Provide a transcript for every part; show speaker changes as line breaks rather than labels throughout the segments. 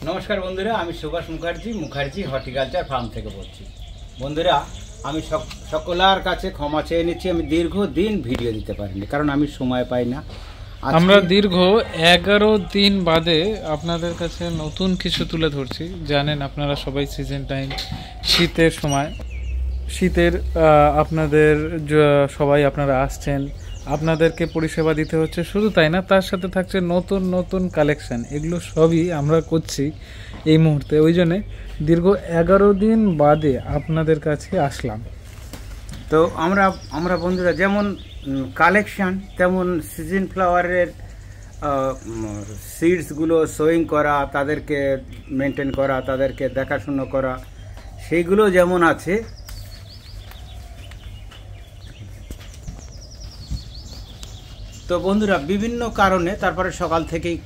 নমস্কার বন্ধুরা, আমি সুভাষ মুখার্জি হর্টিকালচার ফার্ম থেকে বলছি। বন্ধুরা, আমি সকলের কাছে ক্ষমা চেয়ে নিচ্ছি, আমি দীর্ঘদিন ভিডিও দিতে পারিনি, কারণ আমি সময় পাই না।
আমরা দীর্ঘ 11 দিন বাদে আপনাদের কাছে নতুন কিছু তুলে ধরছি। জানেন আপনারা সবাই সিজন টাইম, শীতের সময়, শীতের আপনাদের সবাই আপনারা আসছেন, আপনাদেরকে পরিষেবা দিতে হচ্ছে। শুধু তাই না, তার সাথে থাকছে নতুন নতুন কালেকশন। এগুলো সবই আমরা করছি এই মুহূর্তে, ওই জন্যে দীর্ঘ 11 দিন বাদে আপনাদের কাছে আসলাম।
তো আমরা বন্ধুরা যেমন কালেকশান, তেমন সিজন ফ্লাওয়ারের সিডসগুলো সোয়িং করা, তাদেরকে মেনটেন করা, তাদেরকে দেখাশুনো করা, সেইগুলো যেমন আছে। তো বন্ধুরা, বিভিন্ন কারণে তারপরে সকাল থেকেই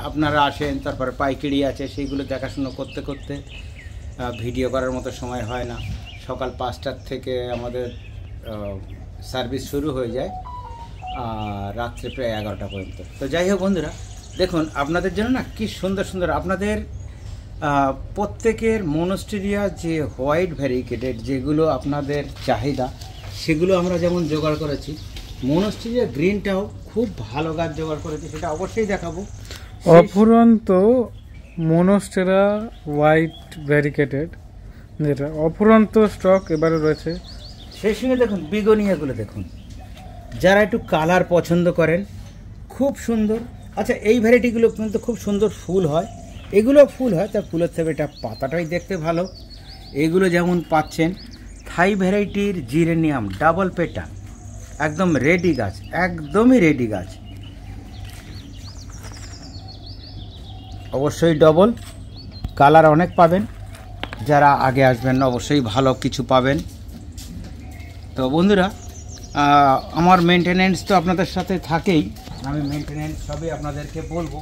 আপনারা আসেন, তারপরে পাইকারি আছে, সেইগুলো দেখাশুনো করতে করতে ভিডিও করার মতো সময় হয় না। সকাল 5টার থেকে আমাদের সার্ভিস শুরু হয়ে যায় আর রাত্রে প্রায় 11টা পর্যন্ত। তো যাই হোক বন্ধুরা, দেখুন আপনাদের জন্য না কি সুন্দর সুন্দর আপনাদের প্রত্যেকের মনস্টেরিয়া যে হোয়াইট ভ্যারিকেটেড যেগুলো আপনাদের চাহিদা, সেগুলো আমরা যেমন জোগাড় করেছি। মনস্টেরিয়া গ্রিনটাও খুব ভালো গাছ জোগাড় করেছি, সেটা অবশ্যই দেখাবো।
অফুরন্ত মনস্টেরা হোয়াইট ভ্যারিকেটেড, যেটা অফুরন্ত স্টক এবারে রয়েছে।
সেই সঙ্গে দেখুন বিগোনিয়াগুলো দেখুন, যারা একটু কালার পছন্দ করেন, খুব সুন্দর। আচ্ছা, এই ভ্যারাইটিগুলো কিন্তু খুব সুন্দর ফুল হয়, এগুলো ফুল হয়, তার ফুলের থেকে এটা পাতাটাই দেখতে ভালো। এগুলো যেমন পাচ্ছেন থাই ভ্যারাইটির জিরেনিয়াম ডাবল পেটা, একদম রেডি গাছ, একদমই রেডি গাছ, অবশ্যই ডবল কালার অনেক পাবেন। যারা আগে আসবেন অবশ্যই ভালো কিছু পাবেন। তো বন্ধুরা, আমার মেনটেনেন্স তো আপনাদের সাথে থাকেই, আমি মেনটেনেন্স সবই আপনাদেরকে বলবো।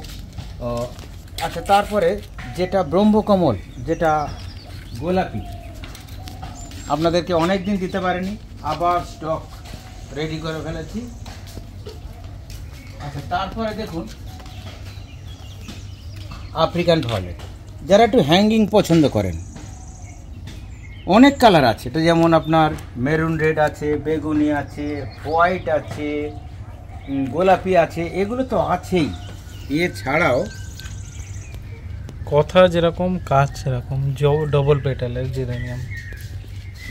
আচ্ছা, তারপরে যেটা ব্রহ্মকমল, যেটা গোলাপি, আপনাদেরকে অনেক দিন দিতে পারিনি, আবার স্টক রেডি করে ফেলেছি। আচ্ছা, তারপরে দেখুন আফ্রিকান ভায়োলেট, যারা একটু হ্যাঙ্গিং পছন্দ করেন, অনেক কালার আছে। এটা যেমন আপনার মেরুন রেড আছে, বেগুনি আছে, হোয়াইট আছে, গোলাপি আছে, এগুলো তো আছেই। এছাড়াও
কথা যেরকম কাজ সেরকম, ডবল পেটালের জিরেনিয়াম।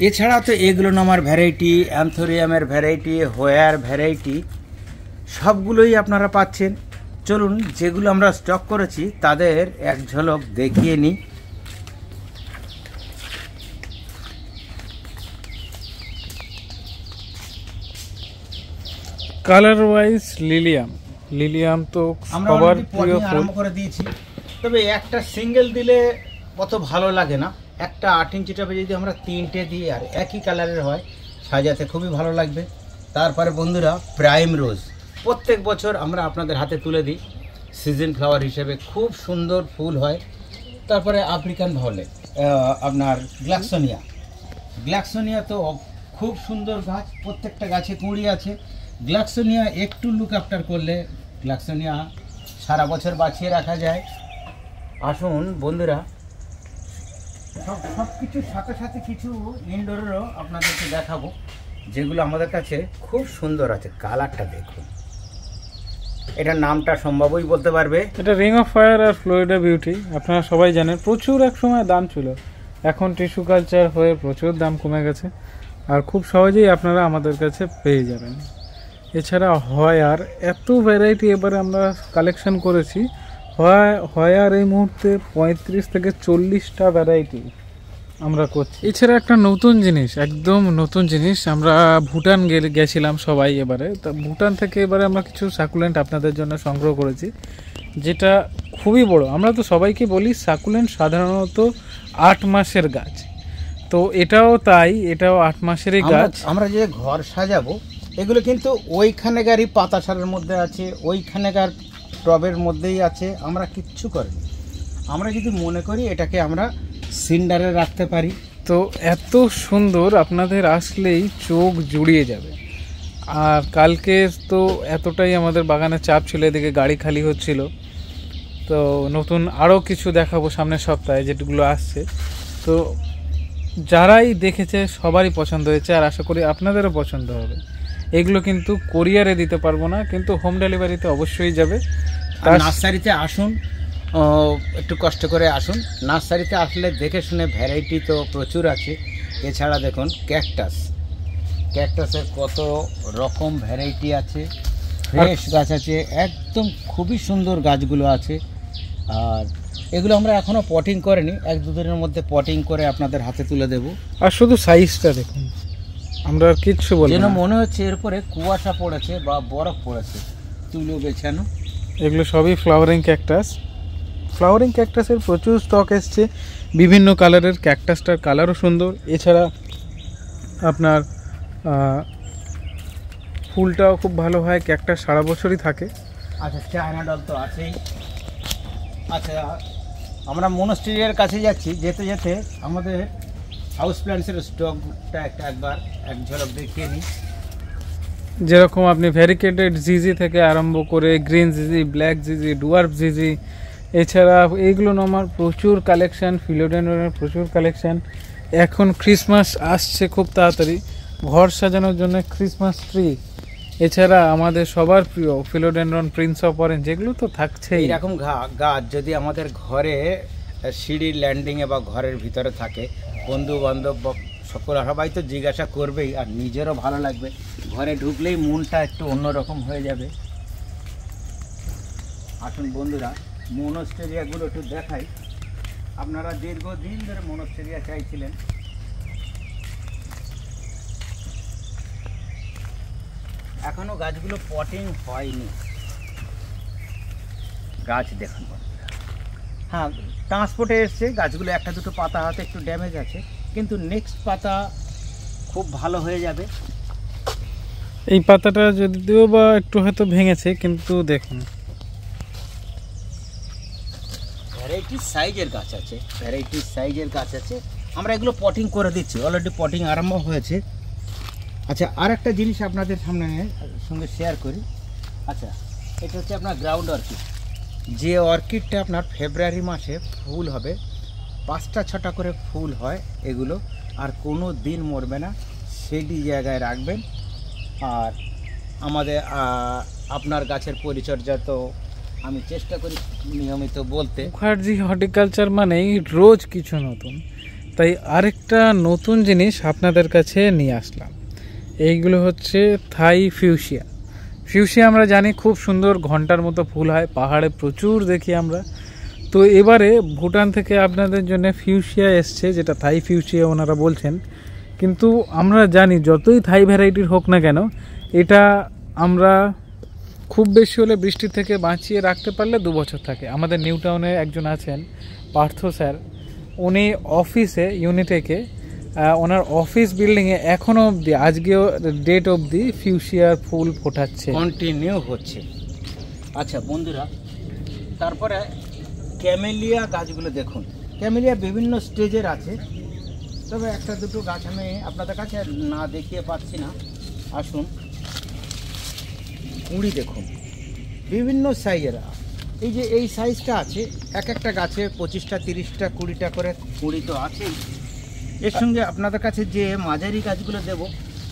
এছাড়া তো এগুলো নামার ভ্যারাইটি, অ্যান্থোরিয়ামের ভ্যারাইটি, হোয়ার ভ্যারাইটি, সবগুলোই আপনারা পাচ্ছেন। চলুন, যেগুলো আমরা স্টক করেছি তাদের এক ঝলক দেখিয়ে নিই।
কালার ওয়াইজ লিলিয়াম তো সবার প্রিয় ফুল।
আরম্ভ করে দিয়েছি, তবে একটা সিঙ্গেল দিলে অত ভালো লাগে না। একটা 8 ইঞ্চি টবে যদি আমরা 3টে দিই আর একই কালারের হয়, সাজাতে খুবই ভালো লাগবে। তারপরে বন্ধুরা, প্রাইম রোজ প্রত্যেক বছর আমরা আপনাদের হাতে তুলে দিই, সিজন ফ্লাওয়ার হিসেবে খুব সুন্দর ফুল হয়। তারপরে আফ্রিকান ভায়োলেট, আপনার গ্লাক্সোনিয়া তো খুব সুন্দর গাছ, প্রত্যেকটা গাছে কুঁড়ি আছে। গ্লাক্সোনিয়া একটু লুক আফটার করলে গ্লাক্সোনিয়া সারা বছর বাঁচিয়ে রাখা যায়। আসুন বন্ধুরা, সব কিছুর সাথে সাথে কিছু ইনডোরেরও আপনাদেরকে দেখাবো, যেগুলো আমাদের কাছে খুব সুন্দর আছে। কালারটা দেখুন, এটার নামটা সম্ভবই বলতে পারবে।
এটা রিং অফ ফায়ার আর ফ্লোরিডা বিউটি, আপনারা সবাই জানেন। প্রচুর এক সময় দাম ছিল, এখন টিস্যু কালচার হয়ে প্রচুর দাম কমে গেছে, আর খুব সহজেই আপনারা আমাদের কাছে পেয়ে যাবেন। এছাড়া হয়ার এত ভ্যারাইটি এবারে আমরা কালেকশন করেছি। হয়ার এই মুহূর্তে 35 থেকে 40টা ভ্যারাইটি আমরা করছি। এছাড়া একটা নতুন জিনিস, একদম নতুন জিনিস, আমরা ভুটান গেছিলাম সবাই এবারে, তা ভুটান থেকে এবারে আমরা কিছু সাকুলেন্ট আপনাদের জন্য সংগ্রহ করেছি, যেটা খুবই বড়। আমরা তো সবাইকে বলি সাকুলেন্ট সাধারণত 8 মাসের গাছ, তো এটাও তাই, এটাও 8 মাসেরই গাছ।
আমরা যে ঘর সাজাবো, এগুলো কিন্তু ওইখানেকারই পাতা সারের মধ্যে আছে, ওইখানেকার টবের মধ্যেই আছে, আমরা কিচ্ছু করিনি। আমরা যদি মনে করি এটাকে আমরা সিন্ডারে রাখতে পারি।
তো এত সুন্দর, আপনাদের আসলেই চোখ জুড়িয়ে যাবে। আর কালকে তো এতটাই আমাদের বাগানে চাপ ছিল, এদিকে গাড়ি খালি হচ্ছিল, তো নতুন আরও কিছু দেখাবো সামনের সপ্তাহে যেগুলো আসছে। তো যারাই দেখেছে সবারই পছন্দ হয়েছে, আর আশা করি আপনাদেরও পছন্দ হবে। এগুলো কিন্তু কোরিয়ারে দিতে পারবো না, কিন্তু হোম ডেলিভারিতে অবশ্যই যাবে।
আর নার্সারিতে আসুন, একটু কষ্ট করে আসুন। নার্সারিতে আসলে দেখে শুনে ভ্যারাইটি তো প্রচুর আছে। এছাড়া দেখুন ক্যাকটাসের কত রকম ভ্যারাইটি আছে, ফ্রেশ গাছ আছে, একদম খুবই সুন্দর গাছগুলো আছে। আর এগুলো আমরা এখনও পটিং করিনি, 1-2 দিনের মধ্যে পটিং করে আপনাদের হাতে তুলে দেব।
আর শুধু সাইজটা দেখুন, আমরা আর কিচ্ছু বলবো
যেন
না।
মনে হচ্ছে এরপরে কুয়াশা পড়েছে বা বরফ পড়েছে, তুলো বেছানো।
এগুলো সবই ফ্লাওয়ারিং ক্যাকটাস। ফ্লাওয়ারিং ক্যাকটাসের প্রচুর স্টক এসছে, বিভিন্ন কালারের। ক্যাকটাসটার কালারও সুন্দর, এছাড়া আপনার ফুলটাও খুব ভালো হয়। ক্যাকটাস সারা বছরই থাকে।
আচ্ছা, চায়না ডল তো আছেই। আচ্ছা, আমরা মনস্টেরিয়ার কাছে যাচ্ছি, যেতে যেতে আমাদের হাউস প্ল্যান্টসের স্টকটা একবার এক ঝলক দেখিয়ে নিই।
যেরকম আপনি ভ্যারিকেটেড জিজি থেকে আরম্ভ করে গ্রিন জিজি, ব্ল্যাক জিজি, ডুয়ার্ফ জিজি, এছাড়া এইগুলো আমার প্রচুর কালেকশান। ফিলোডেন্ড্রনের প্রচুর কালেকশান। এখন ক্রিসমাস আসছে খুব তাড়াতাড়ি, ঘর সাজানোর জন্য ক্রিসমাস ট্রি। এছাড়া আমাদের সবার প্রিয় ফিলোডেন্ড্রন, প্রিন্স অফ অরেঞ্জ, এগুলো তো থাকছেই।
এইরকম গাছ যদি আমাদের ঘরে সিঁড়ির ল্যান্ডিংয়ে বা ঘরের ভিতরে থাকে, বন্ধু বান্ধব সকল সবাই তো জিজ্ঞাসা করবেই, আর নিজেরও ভালো লাগবে। ঘরে ঢুকলেই মনটা একটু অন্যরকম হয়ে যাবে। আসুন বন্ধুরা, মনস্টেরিয়াগুলো একটু দেখাই। আপনারা দীর্ঘদিন ধরে মনস্টেরিয়া চাইছিলেন। এখনো গাছগুলো পটিং হয়নি। গাছ দেখুন বন্ধুরা, হ্যাঁ ট্রান্সপোর্টে এসছে গাছগুলো, 1-2 পাতা হাতে একটু ড্যামেজ আছে, কিন্তু নেক্সট পাতা খুব ভালো হয়ে যাবে।
এই পাতাটা যদিও বা একটু হয়তো ভেঙেছে, কিন্তু দেখুন
ভ্যারাইটিস সাইজের গাছ আছে। আমরা এগুলো পটিং করে দিচ্ছি, অলরেডি পটিং আরম্ভ হয়েছে। আচ্ছা, আর একটা জিনিস আপনাদের সঙ্গে শেয়ার করি। আচ্ছা, এটা হচ্ছে আপনার গ্রাউন্ড অর্কিড। যে অর্কিডটা আপনার ফেব্রুয়ারি মাসে ফুল হবে, 5টা-6টা করে ফুল হয় এগুলো, আর কোনো দিন মরবে না। সেটি জায়গায় রাখবেন। আর আমাদের আপনার গাছের পরিচর্যা তো আমি চেষ্টা করি নিয়মিত বলতে।
মুখার্জি হর্টিকালচার মানেই রোজ কিছু নতুন। তাই আরেকটা নতুন জিনিস আপনাদের কাছে নিয়ে আসলাম। এইগুলো হচ্ছে থাই ফিউশিয়া। ফিউশিয়া আমরা জানি খুব সুন্দর ঘন্টার মতো ফুল হয়, পাহাড়ে প্রচুর দেখি আমরা। তো এবারে ভুটান থেকে আপনাদের জন্য ফিউশিয়া এসছে, যেটা থাই ফিউশিয়া ওনারা বলছেন। কিন্তু আমরা জানি যতই থাই ভ্যারাইটির হোক না কেন, এটা আমরা খুব বেশি হলে বৃষ্টি থেকে বাঁচিয়ে রাখতে পারলে 2 বছর থাকে। আমাদের নিউ টাউনে একজন আছেন পার্থ স্যার, উনি অফিসে ইউনিটেকে ওনার অফিস বিল্ডিংয়ে এখনও অবধি, আজকেও ডেট অবধি ফিউশিয়ার ফুল ফোটাচ্ছে,
কন্টিনিউ হচ্ছে। আচ্ছা বন্ধুরা, তারপরে ক্যামেলিয়া গাছগুলো দেখুন। ক্যামেলিয়া বিভিন্ন স্টেজের আছে, তবে 1-2 গাছ আমি আপনাদের কাছে না দেখিয়ে পাচ্ছি না। আসুন, কুঁড়ি দেখুন বিভিন্ন সাইজের। এই যে এই সাইজটা আছে, একটা গাছে 25টা, 30টা, 20টা করে কুঁড়ি তো আছেই। এর সঙ্গে আপনাদের কাছে যে মাঝারি গাছগুলো দেব,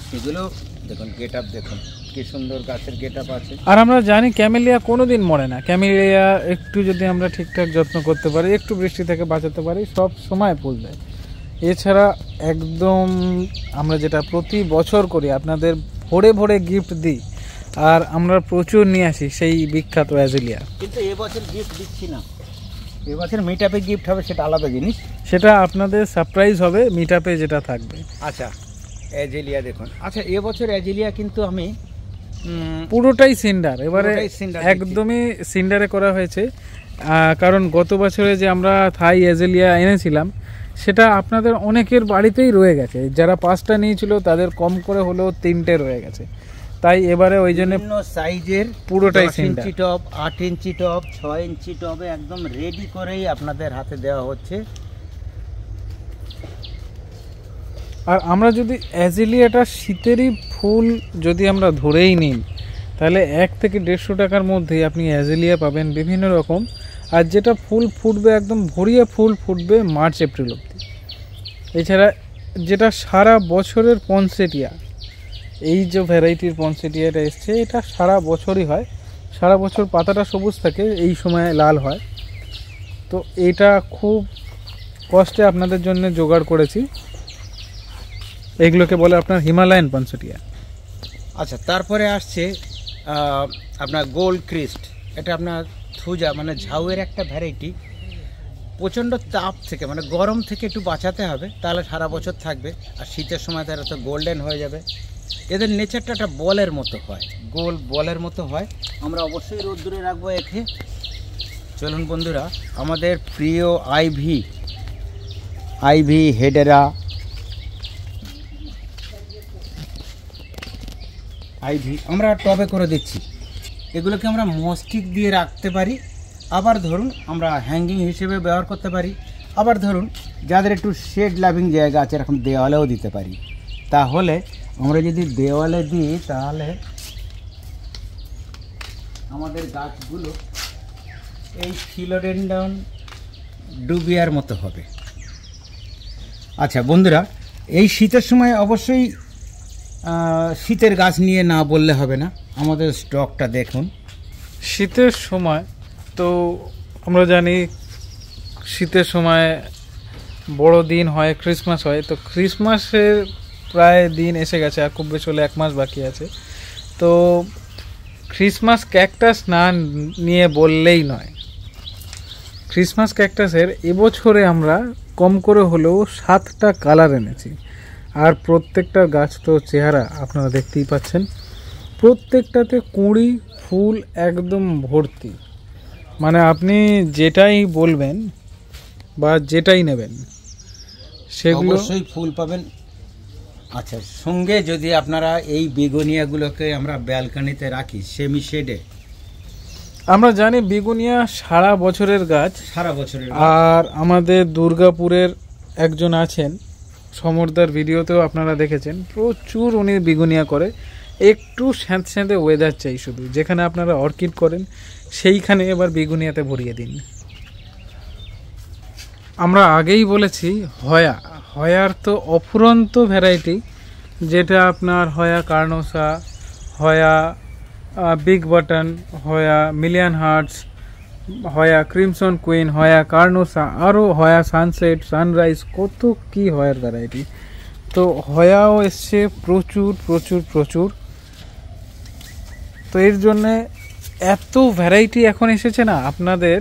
সেগুলো দেখুন, গেট আপ দেখুন, কি সুন্দর গাছের গেট আপ আছে।
আর আমরা জানি ক্যামেলিয়া কোনোদিন মরে না। ক্যামেলিয়া একটু যদি আমরা ঠিকঠাক যত্ন করতে পারি, একটু বৃষ্টি থেকে বাঁচাতে পারি, সব সময় ফুল দেয়। এছাড়া একদম আমরা যেটা প্রতি বছর করি, আপনাদের ভরে ভরে গিফট দিই, আর আমরা প্রচুর নিয়ে আসি সেই বিখ্যাত অ্যাজেলিয়া।
কিন্তু এবছর গিফট দিচ্ছি না, এবছর মিটআপে গিফট হবে, সেটা আলাদা জিনিস।
সেটা আপনাদের সারপ্রাইজ হবে মিটআপে যেটা থাকবে।
আচ্ছা, অ্যাজেলিয়া দেখুন। আচ্ছা, এবছর অ্যাজেলিয়া কিন্তু আমি
পুরোটাই সিন্ডার, এবারে
পুরোটাই cinder
একদমই সিন্ডারে করা হয়েছে। কারণ গত বছরে যে আমরা থাই অ্যাজেলিয়া এনেছিলাম, সেটা আপনাদের অনেকের বাড়িতেই রয়ে গেছে। যারা 5টা নিয়েছিল তাদের কম করে হলেও 3টে রয়ে গেছে। তাই এবারে ওই জন্য
বিভিন্ন সাইজের
পুরোটাই
10
সিন্ডার।
ইঞ্চি টব, 8 ইঞ্চি টব, 6 ইঞ্চি টবে একদম রেডি করেই আপনাদের হাতে দেওয়া হচ্ছে।
আর আমরা যদি অ্যাজেলিয়াটা শীতেরই ফুল যদি আমরা ধরেই নিই, তাহলে 1 থেকে 150 টাকার মধ্যে আপনি অ্যাজেলিয়া পাবেন বিভিন্ন রকম। আর যেটা ফুল ফুটবে একদম ভরিয়ে ফুল ফুটবে মার্চ এপ্রিল অবধি। এছাড়া যেটা সারা বছরের পনসেটিয়া, এই যে ভ্যারাইটির পনসেটিয়াটা এসছে, এটা সারা বছরই হয়, সারা বছর পাতাটা সবুজ থাকে, এই সময় লাল হয়। তো এটা খুব কষ্টে আপনাদের জন্য জোগাড় করেছি, এগুলোকে বলে আপনার হিমালয়ান পনসেটিয়া।
আচ্ছা, তারপরে আসছে আপনার গোল্ড ক্রিস্ট। এটা আপনার থুজা মানে ঝাউয়ের একটা ভ্যারাইটি। প্রচণ্ড তাপ থেকে মানে গরম থেকে একটু বাঁচাতে হবে, তাহলে সারা বছর থাকবে। আর শীতের সময় তারা তো গোল্ডেন হয়ে যাবে। এদের নেচারটা একটা বলের মতো হয়, গোল বলের মতো হয়। আমরা অবশ্যই রোদ্দুরে রাখবো একে। চলুন বন্ধুরা, আমাদের প্রিয় আইভি হেডেরা, আইভি আমরা টবে করে দিচ্ছি। এগুলোকে আমরা মস্টিক দিয়ে রাখতে পারি, আবার ধরুন আমরা হ্যাঙ্গিং হিসেবে ব্যবহার করতে পারি, আবার ধরুন যাদের একটু শেড লাভিং জায়গা আছে এরকম দেওয়ালেও দিতে পারি। তাহলে আমরা যদি দেওয়ালে দিই তাহলে আমাদের গাছগুলো এই ফিলোডেন্ডন ডুবিয়ার মতো হবে। আচ্ছা বন্ধুরা, এই শীতের সময় অবশ্যই শীতের গাছ নিয়ে না বললে হবে না। আমাদের স্টকটা দেখুন।
শীতের সময় তো আমরা জানি শীতের সময় বড় দিন হয়, ক্রিসমাস হয়। তো ক্রিসমাসের প্রায় দিন এসে গেছে, আর খুব বেশি হলে 1 মাস বাকি আছে। তো ক্রিসমাস ক্যাকটাস না নিয়ে বললেই নয়। ক্রিসমাস ক্যাকটাসের এবছরে আমরা কম করে হলেও 7টা কালার এনেছি। আর প্রত্যেকটা গাছ তো চেহারা আপনারা দেখতেই পাচ্ছেন, প্রত্যেকটাতে কুঁড়ি ফুল একদম ভর্তি। মানে আপনি যেটাই বলবেন বা যেটাই নেবেন সেগুলো
অবশ্যই ফুল পাবেন। আচ্ছা, সঙ্গে যদি আপনারা এই বেগুনিয়াগুলোকে আমরা ব্যালকনিতে রাখি সেমি শেডে,
আমরা জানি বেগুনিয়া সারা বছরের গাছ,
সারা বছরের।
আর আমাদের দুর্গাপুরের একজন আছেন, সমরদার ভিডিওতেও আপনারা দেখেছেন, প্রচুর উনি বেগুনিয়া করে। একটু স্যাঁতস্যাঁতে ওয়েদার চাই শুধু, যেখানে আপনারা অর্কিড করেন সেইখানে এবার বেগুনিয়াতে ভরিয়ে দিন। আমরা আগেই বলেছি হয়ার তো অফুরন্ত ভ্যারাইটি, যেটা আপনার হয়া কার্নোসা, হয়া বিগ বাটন, হয়া মিলিয়ন হার্টস, হয়া ক্রিমসন কুইন, হয়া কার্নোসা, আরও হয়া সানসেট, সানরাইজ, কত কি হয়ার ভ্যারাইটি। তো হয়াও এসছে প্রচুর প্রচুর প্রচুর। তো এর জন্যে এত ভ্যারাইটি এখন এসেছে না, আপনাদের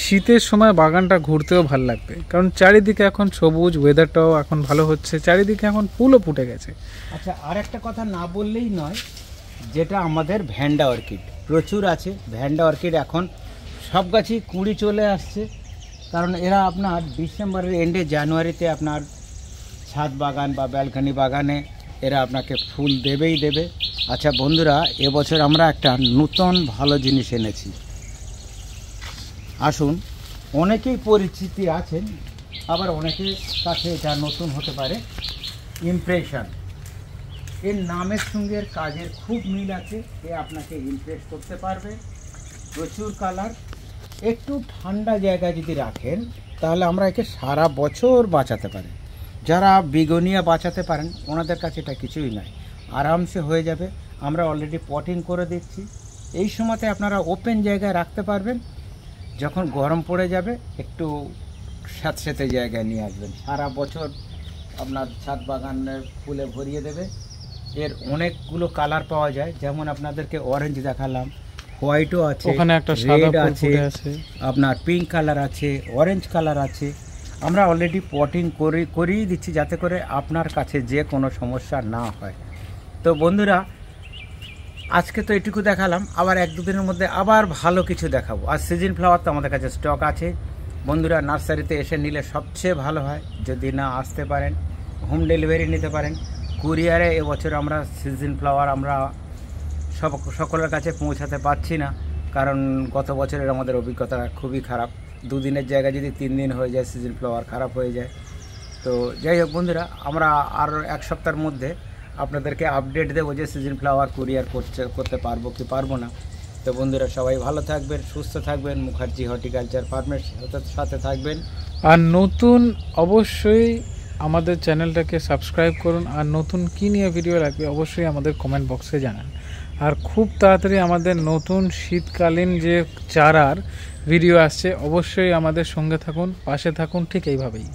শীতের সময় বাগানটা ঘুরতেও ভালো লাগবে, কারণ চারিদিকে এখন সবুজ, ওয়েদারটাও এখন ভালো হচ্ছে, চারিদিকে এখন ফুলও ফুটে গেছে।
আচ্ছা, আর একটা কথা না বললেই নয়, যেটা আমাদের ভ্যান্ডা অর্কিড প্রচুর আছে। ভ্যান্ডা অর্কিড এখন সব গাছই কুঁড়ি চলে আসছে, কারণ এরা আপনার ডিসেম্বরের এন্ডে জানুয়ারিতে আপনার ছাদ বাগান বা ব্যালকনি বাগানে এরা আপনাকে ফুল দেবেই দেবে। আচ্ছা বন্ধুরা, এবছর আমরা একটা নতুন ভালো জিনিস এনেছি। আসুন, অনেকেই পরিচিতি আছেন, আবার অনেকের কাছে এটা নতুন হতে পারে। ইমপ্রেশন, এর নামের সঙ্গে এর কাজের খুব মিল আছে। এ আপনাকে ইমপ্রেস করতে পারবে, প্রচুর কালার। একটু ঠান্ডা জায়গায় যদি রাখেন তাহলে আমরা একে সারা বছর বাঁচাতে পারি। যারা বেগুনিয়া বাঁচাতে পারেন ওনাদের কাছে এটা কিছুই নয়, আরামসে হয়ে যাবে। আমরা অলরেডি পটিং করে দিচ্ছি। এই সময়তে আপনারা ওপেন জায়গায় রাখতে পারবেন। যখন গরম পড়ে যাবে একটু স্যাঁতস্যাঁতে জায়গায় নিয়ে আসবেন, সারা বছর আপনার ছাদ বাগানের ফুলে ভরিয়ে দেবে। এর অনেকগুলো কালার পাওয়া যায়, যেমন আপনাদেরকে অরেঞ্জ দেখালাম, হোয়াইটও আছে,
ওখানে একটা সাদা
রেড
ফুল
আছে,
ফুটে আছে,
আপনার পিঙ্ক কালার আছে, অরেঞ্জ কালার আছে। আমরা অলরেডি পটিং করিয়ে দিচ্ছি যাতে করে আপনার কাছে যে কোনো সমস্যা না হয়। তো বন্ধুরা, আজকে তো এটুকু দেখালাম, আবার 1-2 দিনের মধ্যে আবার ভালো কিছু দেখাবো। আর সিজন ফ্লাওয়ার তো আমাদের কাছে স্টক আছে। বন্ধুরা, নার্সারিতে এসে নিলে সবচেয়ে ভালো হয়। যদি না আসতে পারেন, হোম ডেলিভারি নিতে পারেন। কুরিয়ারে এবছর আমরা সিজন ফ্লাওয়ার আমরা সকলের কাছে পৌঁছাতে পারছি না, কারণ গত বছরের আমাদের অভিজ্ঞতা খুবই খারাপ। 2 দিনের জায়গায় যদি 3 দিন হয়ে যায় সিজন ফ্লাওয়ার খারাপ হয়ে যায়। তো যাই হোক বন্ধুরা, আমরা আর 1 সপ্তাহের মধ্যে আপনাদেরকে আপডেট দেবো যে সিজন ফ্লাওয়ার কুরিয়ার করতে পারবো কি পারবো না। তো বন্ধুরা সবাই ভালো থাকবেন, সুস্থ থাকবেন, মুখার্জি হর্টিকালচার ফার্মের সাথে থাকবেন।
আর নতুন অবশ্যই আমাদের চ্যানেলটাকে সাবস্ক্রাইব করুন, আর নতুন কী নিয়ে ভিডিও লাগবে অবশ্যই আমাদের কমেন্ট বক্সে জানান। আর খুব তাড়াতাড়ি আমাদের নতুন শীতকালীন যে চারার ভিডিও আসছে, অবশ্যই আমাদের সঙ্গে থাকুন, পাশে থাকুন ঠিক এইভাবেই।